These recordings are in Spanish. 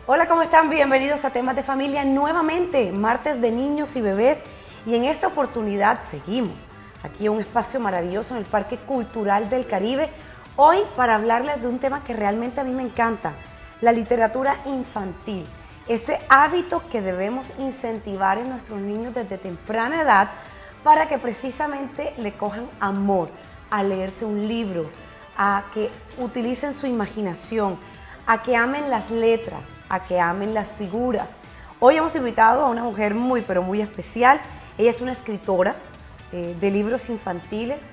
Hola, ¿cómo están? Bienvenidos a Temas de Familia nuevamente, martes de niños y bebés, y en esta oportunidad seguimos aquí en un espacio maravilloso en el Parque Cultural del Caribe, hoy para hablarles de un tema que realmente a mí me encanta, la literatura infantil, ese hábito que debemos incentivar en nuestros niños desde temprana edad para que precisamente le cojan amor a leerse un libro, a que utilicen su imaginación, a que amen las letras, a que amen las figuras. Hoy hemos invitado a una mujer muy, pero muy especial. Ella es una escritora de libros infantiles,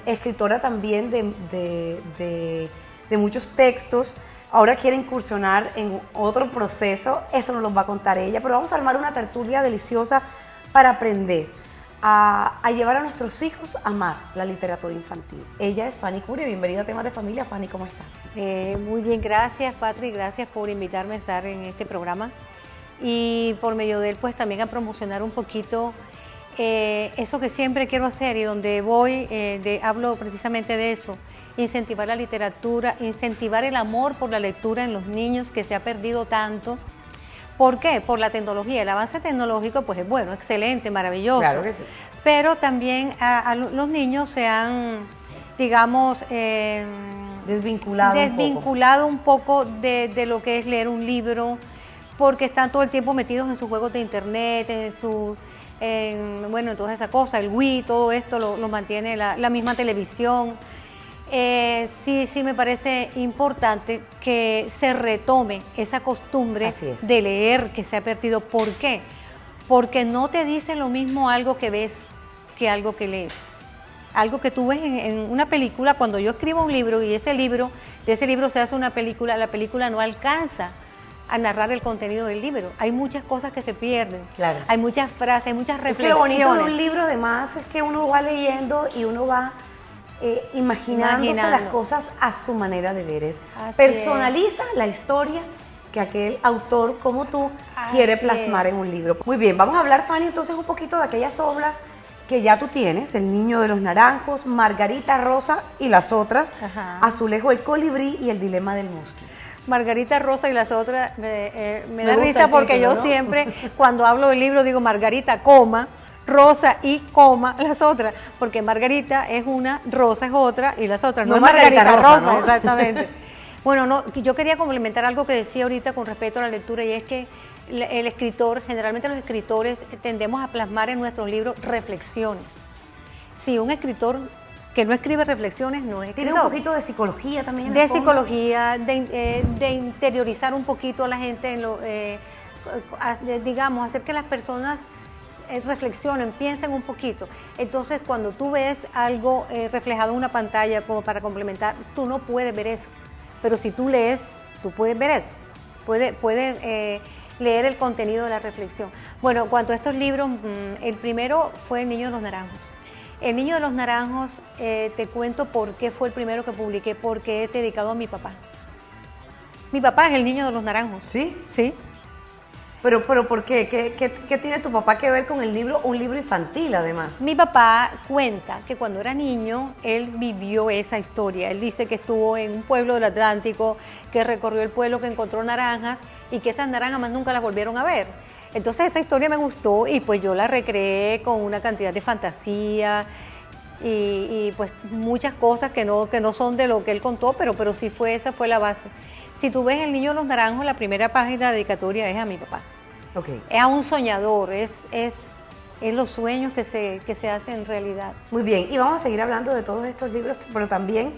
escritora también de muchos textos. Ahora quiere incursionar en otro proceso, eso nos lo va a contar ella, pero vamos a armar una tertulia deliciosa para aprender a llevar a nuestros hijos a amar la literatura infantil. Ella es Fanny Curia, bienvenida a Temas de Familia. Fanny, ¿cómo estás? Muy bien, gracias Patri, gracias por invitarme a estar en este programa y por medio de él pues también a promocionar un poquito eso que siempre quiero hacer y donde voy, hablo precisamente de eso, incentivar la literatura, incentivar el amor por la lectura en los niños que se ha perdido tanto. ¿Por qué? Por la tecnología. El avance tecnológico pues es bueno, excelente, maravilloso. Claro que sí. Pero también los niños se han, digamos, desvinculado un poco de lo que es leer un libro, porque están todo el tiempo metidos en sus juegos de internet, bueno, todas esas cosas, el Wii, todo esto lo mantiene la misma televisión. Sí me parece importante que se retome esa costumbre de leer que se ha perdido. ¿Por qué? Porque no te dice lo mismo algo que ves que algo que lees. Algo que tú ves en una película, cuando yo escribo un libro y de ese libro se hace una película, la película no alcanza a narrar el contenido del libro. Hay muchas cosas que se pierden, claro. Hay muchas frases, hay muchas reflexiones. Es que lo bonito de un libro además es que uno va leyendo y uno va imaginándose las cosas a su manera de ver. Personaliza la historia que aquel autor como tú quiere plasmar en un libro. Muy bien, vamos a hablar, Fanny, entonces un poquito de aquellas obras que ya tú tienes, El Niño de los Naranjos, Margarita Rosa y las otras, Azulejo el Colibrí y El Dilema del Mosquito. Margarita Rosa y las otras, me da risa porque título, yo siempre cuando hablo del libro digo Margarita, coma, Rosa y coma las otras, porque Margarita es una, Rosa es otra y las otras no es Margarita Rosa, ¿no? Exactamente. Bueno, no, yo quería complementar algo que decía ahorita con respecto a la lectura, y es que el escritor, generalmente los escritores tendemos a plasmar en nuestros libros reflexiones. Si un escritor que no escribe reflexiones no es escritor. Tiene un poquito de psicología también. De psicología, de interiorizar un poquito a la gente, digamos, hacer que las personas reflexionen, piensen un poquito. Entonces, cuando tú ves algo reflejado en una pantalla como para complementar, tú no puedes ver eso. Pero si tú lees, tú puedes ver eso. Puedes leer el contenido de la reflexión. Bueno, en cuanto a estos libros, el primero fue El Niño de los Naranjos. El Niño de los Naranjos, te cuento por qué fue el primero que publiqué, porque es dedicado a mi papá. Mi papá es el Niño de los Naranjos. ¿Sí? Sí. ¿Pero por qué? ¿Qué tiene tu papá que ver con el libro, un libro infantil además? Mi papá cuenta que cuando era niño, él vivió esa historia. Él dice que estuvo en un pueblo del Atlántico, que recorrió el pueblo, que encontró naranjas y que esas naranjas más nunca las volvieron a ver. Entonces esa historia me gustó y pues yo la recreé con una cantidad de fantasía y pues muchas cosas que no son de lo que él contó, pero sí esa fue la base. Si tú ves El Niño de los Naranjos, la primera página de la dedicatoria es a mi papá. Okay. Es a un soñador, es los sueños que se hacen realidad. Muy bien, y vamos a seguir hablando de todos estos libros, pero también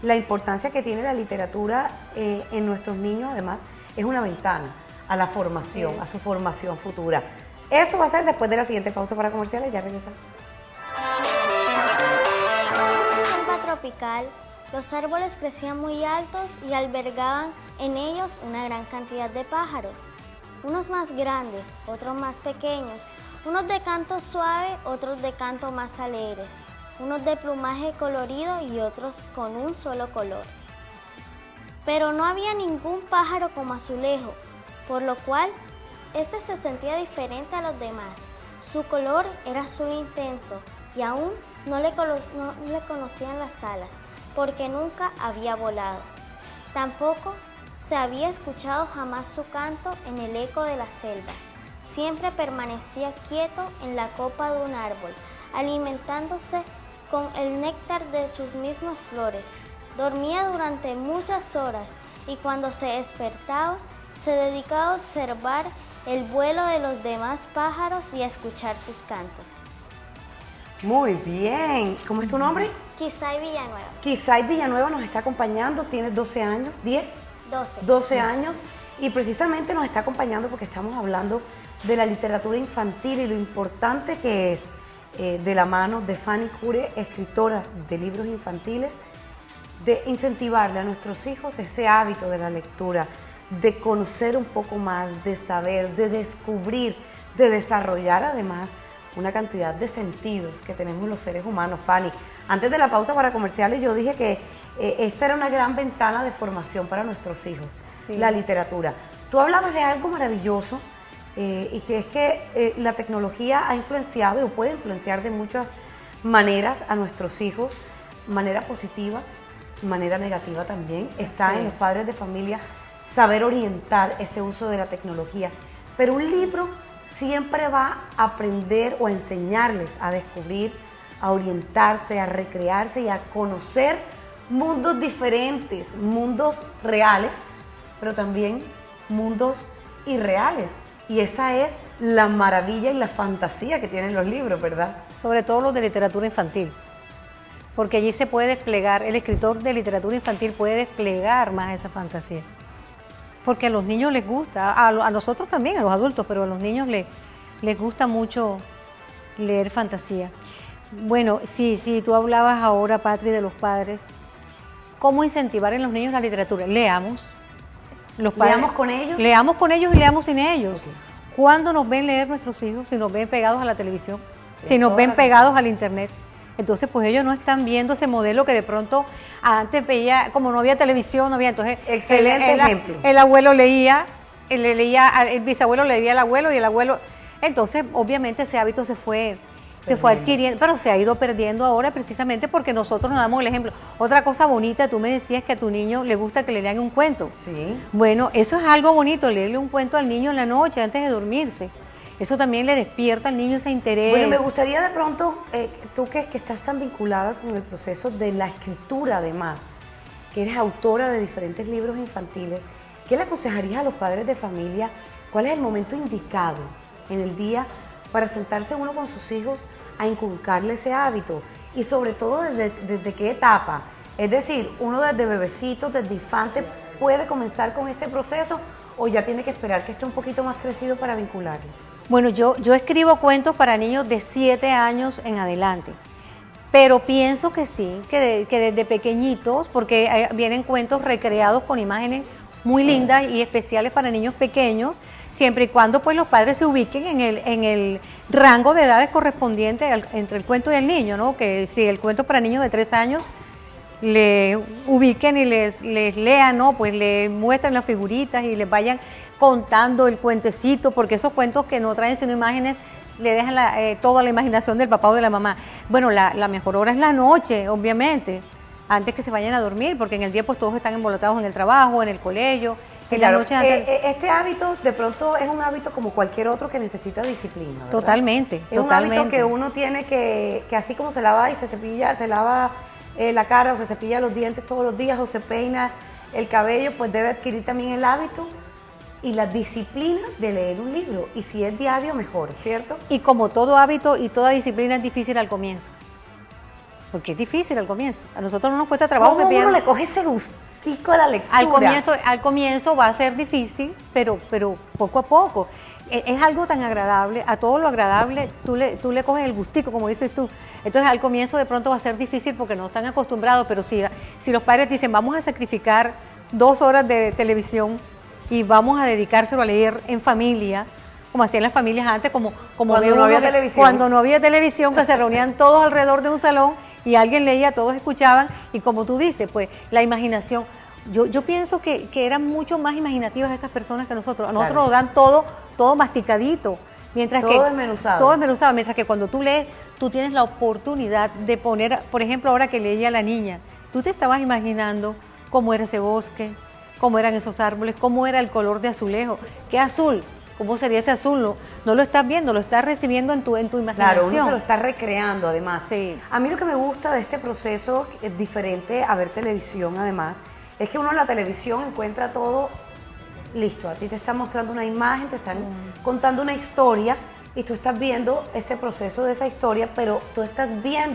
la importancia que tiene la literatura en nuestros niños, además, es una ventana a la formación, a su formación futura. Eso va a ser después de la siguiente pausa para comerciales, ya regresamos. En una selva tropical, los árboles crecían muy altos y albergaban en ellos una gran cantidad de pájaros. Unos más grandes, otros más pequeños, unos de canto suave, otros de canto más alegres, unos de plumaje colorido y otros con un solo color. Pero no había ningún pájaro como Azulejo, por lo cual este se sentía diferente a los demás. Su color era azul intenso y aún no le conocían las alas, porque nunca había volado. Tampoco se había escuchado jamás su canto en el eco de la selva. Siempre permanecía quieto en la copa de un árbol, alimentándose con el néctar de sus mismas flores. Dormía durante muchas horas y cuando se despertaba, se dedicaba a observar el vuelo de los demás pájaros y a escuchar sus cantos. Muy bien. ¿Cómo es tu nombre? Quizá Villanueva. Quizá Villanueva nos está acompañando. ¿Tienes 12 años? ¿10? 12. 12 años. Y precisamente nos está acompañando porque estamos hablando de la literatura infantil y lo importante que es de la mano de Fanny Cure, escritora de libros infantiles, de incentivarle a nuestros hijos ese hábito de la lectura, de conocer un poco más, de saber, de descubrir, de desarrollar además una cantidad de sentidos que tenemos los seres humanos. Fanny, antes de la pausa para comerciales yo dije que esta era una gran ventana de formación para nuestros hijos, sí, la literatura. Tú hablabas de algo maravilloso y que es que la tecnología ha influenciado y puede influenciar de muchas maneras a nuestros hijos, manera positiva, manera negativa también. Está en los padres de familia saber orientar ese uso de la tecnología, pero un libro siempre va a aprender o a enseñarles a descubrir, a orientarse, a recrearse y a conocer mundos diferentes, mundos reales, pero también mundos irreales. Y esa es la maravilla y la fantasía que tienen los libros, ¿verdad? Sobre todo los de literatura infantil, porque allí se puede desplegar, el escritor de literatura infantil puede desplegar más esa fantasía. Porque a los niños les gusta, a nosotros también, a los adultos, pero a los niños les gusta mucho leer fantasía. Bueno, sí, tú hablabas ahora, Patri, de los padres. ¿Cómo incentivar en los niños la literatura? Leamos. Los padres, ¿leamos con ellos? Leamos con ellos y leamos sin ellos. Okay. ¿Cuándo nos ven leer nuestros hijos? Si nos ven pegados a la televisión, si nos ven pegados al internet. Entonces, pues ellos no están viendo ese modelo que de pronto antes veía, como no había televisión, no había, entonces excelente ejemplo. El abuelo leía, el bisabuelo leía al abuelo y el abuelo, entonces obviamente ese hábito se fue adquiriendo, pero se ha ido perdiendo ahora precisamente porque nosotros nos damos el ejemplo. Otra cosa bonita, tú me decías que a tu niño le gusta que le lean un cuento. Sí. Bueno, eso es algo bonito, leerle un cuento al niño en la noche antes de dormirse. Eso también le despierta al niño ese interés. Bueno, me gustaría de pronto, tú que estás tan vinculada con el proceso de la escritura además, que eres autora de diferentes libros infantiles, ¿qué le aconsejarías a los padres de familia? ¿Cuál es el momento indicado en el día para sentarse uno con sus hijos a inculcarle ese hábito? Y sobre todo, ¿desde qué etapa? Es decir, uno desde bebecito, desde infante, ¿puede comenzar con este proceso o ya tiene que esperar que esté un poquito más crecido para vincularlo? Bueno, yo escribo cuentos para niños de 7 años en adelante, pero pienso que sí, que desde pequeñitos, porque vienen cuentos recreados con imágenes muy lindas y especiales para niños pequeños, siempre y cuando pues los padres se ubiquen en el rango de edades correspondiente entre el cuento y el niño, ¿no? Que si el cuento para niños de 3 años, le ubiquen y les lean, ¿no? Pues le muestran las figuritas y les vayan contando el cuentecito, porque esos cuentos que no traen sino imágenes le dejan toda la imaginación del papá o de la mamá. Bueno, la mejor hora es la noche, obviamente, antes que se vayan a dormir, porque en el día pues todos están involucrados en el trabajo, en el colegio. Sí, claro. Este hábito de pronto es un hábito como cualquier otro que necesita disciplina, ¿verdad? Totalmente. Es un hábito que uno tiene que así como se lava y se cepilla, se lava la cara o se cepilla los dientes todos los días o se peina el cabello, pues debe adquirir también el hábito y la disciplina de leer un libro. Y si es diario, mejor, ¿cierto? Y como todo hábito y toda disciplina es difícil al comienzo. Porque es difícil al comienzo. A nosotros no nos cuesta trabajo. ¿Cómo uno le coge ese gustico a la lectura? Al comienzo va a ser difícil, pero poco a poco. Es algo tan agradable, a todo lo agradable tú le coges el gustico, como dices tú. Entonces al comienzo de pronto va a ser difícil porque no están acostumbrados, pero si los padres dicen vamos a sacrificar 2 horas de televisión y vamos a dedicárselo a leer en familia, como hacían las familias antes, como cuando no había televisión. Cuando no había televisión, que se reunían todos alrededor de un salón y alguien leía, todos escuchaban, y como tú dices, pues la imaginación. Yo pienso que eran mucho más imaginativas esas personas que nosotros. A nosotros nos dan todo masticadito. Todo desmenuzado. Todo desmenuzado, mientras que cuando tú lees, tú tienes la oportunidad de poner, por ejemplo, ahora que leía la niña, tú te estabas imaginando cómo era ese bosque, cómo eran esos árboles, cómo era el color de azulejo, qué azul, cómo sería ese azul, no lo estás viendo, lo estás recibiendo en tu imaginación. Claro, uno se lo está recreando además. Sí. A mí lo que me gusta de este proceso, es diferente a ver televisión además, es que uno en la televisión encuentra todo listo. A ti te están mostrando una imagen, te están contando una historia y tú estás viendo ese proceso de esa historia, pero tú estás viendo